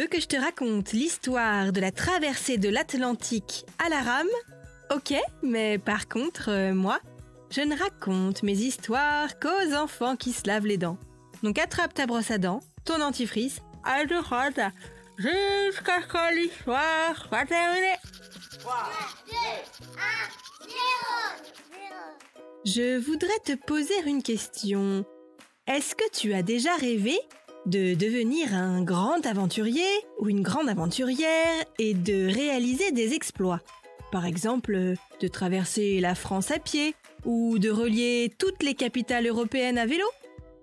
veux que je te raconte l'histoire de la traversée de l'Atlantique à la rame? Ok, mais par contre, moi, je ne raconte mes histoires qu'aux enfants qui se lavent les dents. Donc attrape ta brosse à dents, ton dentifrice, à deux rotes, jusqu'à ce que l'histoire soit terminée. 3, 2, 1, 0. Je voudrais te poser une question. Est-ce que tu as déjà rêvé de devenir un grand aventurier ou une grande aventurière et de réaliser des exploits? Par exemple, de traverser la France à pied, ou de relier toutes les capitales européennes à vélo,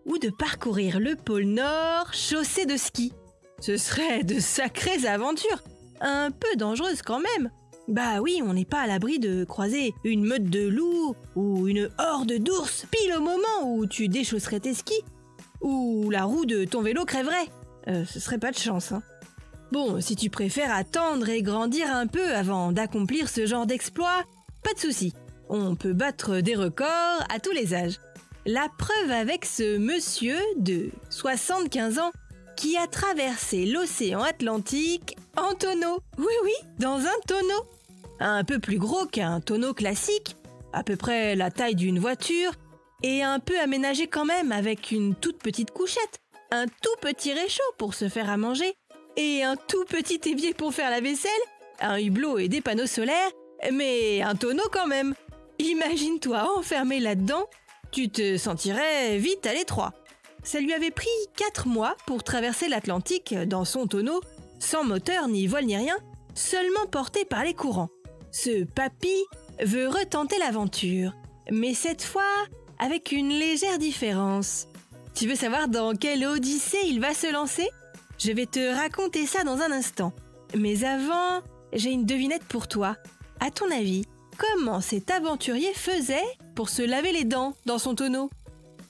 ou de parcourir le pôle Nord chaussé de ski. Ce serait de sacrées aventures, un peu dangereuses quand même. Bah oui, on n'est pas à l'abri de croiser une meute de loups ou une horde d'ours pile au moment où tu déchausserais tes skis, ou la roue de ton vélo crèverait. Ce serait pas de chance, hein. Bon, si tu préfères attendre et grandir un peu avant d'accomplir ce genre d'exploit, pas de souci. On peut battre des records à tous les âges. La preuve avec ce monsieur de 75 ans qui a traversé l'océan Atlantique en tonneau. Oui, dans un tonneau. Un peu plus gros qu'un tonneau classique, à peu près la taille d'une voiture, et un peu aménagé quand même avec une toute petite couchette, un tout petit réchaud pour se faire à manger, et un tout petit évier pour faire la vaisselle, un hublot et des panneaux solaires, mais un tonneau quand même. Imagine-toi enfermé là-dedans, tu te sentirais vite à l'étroit. Ça lui avait pris 4 mois pour traverser l'Atlantique dans son tonneau, sans moteur ni voile ni rien, seulement porté par les courants. Ce papy veut retenter l'aventure, mais cette fois avec une légère différence. Tu veux savoir dans quelle odyssée il va se lancer ? Je vais te raconter ça dans un instant. Mais avant, j'ai une devinette pour toi. À ton avis, comment cet aventurier faisait pour se laver les dents dans son tonneau ?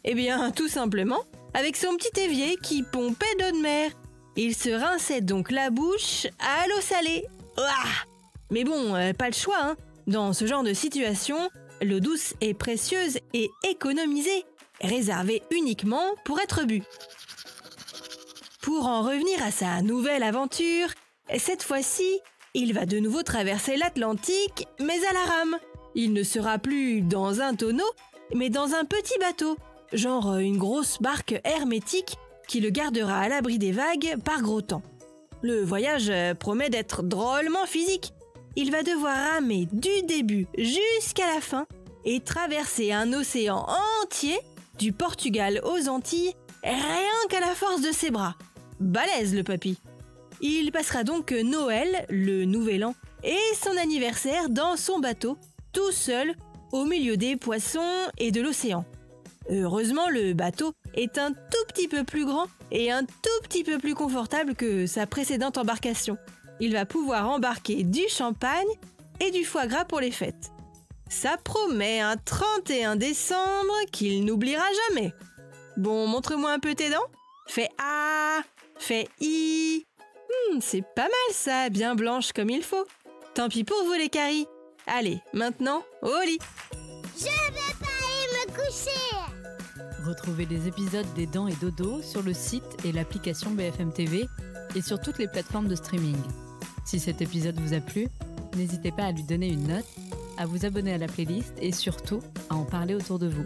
Eh bien, tout simplement, avec son petit évier qui pompait d'eau de mer. Il se rinçait donc la bouche à l'eau salée. Ouah ! Mais bon, pas le choix, hein. Dans ce genre de situation, l'eau douce est précieuse et économisée, réservée uniquement pour être bue. Pour en revenir à sa nouvelle aventure, cette fois-ci, il va de nouveau traverser l'Atlantique, mais à la rame. Il ne sera plus dans un tonneau, mais dans un petit bateau, genre une grosse barque hermétique qui le gardera à l'abri des vagues par gros temps. Le voyage promet d'être drôlement physique. Il va devoir ramer du début jusqu'à la fin et traverser un océan entier, du Portugal aux Antilles, rien qu'à la force de ses bras. Balèze le papy. Il passera donc Noël, le Nouvel An, et son anniversaire dans son bateau, tout seul, au milieu des poissons et de l'océan. Heureusement, le bateau est un tout petit peu plus grand et un tout petit peu plus confortable que sa précédente embarcation. Il va pouvoir embarquer du champagne et du foie gras pour les fêtes. Ça promet un 31 décembre qu'il n'oubliera jamais. Bon, montre-moi un peu tes dents. Fais A, fais I. C'est pas mal ça, bien blanche comme il faut. Tant pis pour vous les caries. Allez, maintenant, au lit. Je vais pas aller me coucher. Retrouvez les épisodes des Dents et Dodo sur le site et l'application BFM TV et sur toutes les plateformes de streaming. Si cet épisode vous a plu, n'hésitez pas à lui donner une note, à vous abonner à la playlist et surtout à en parler autour de vous.